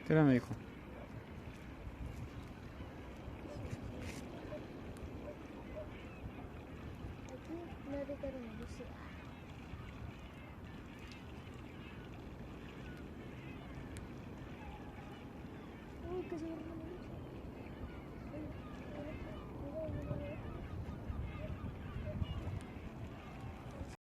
Tírame, hijo. Aquí nadie quiere morirse. Uy, que se duerme.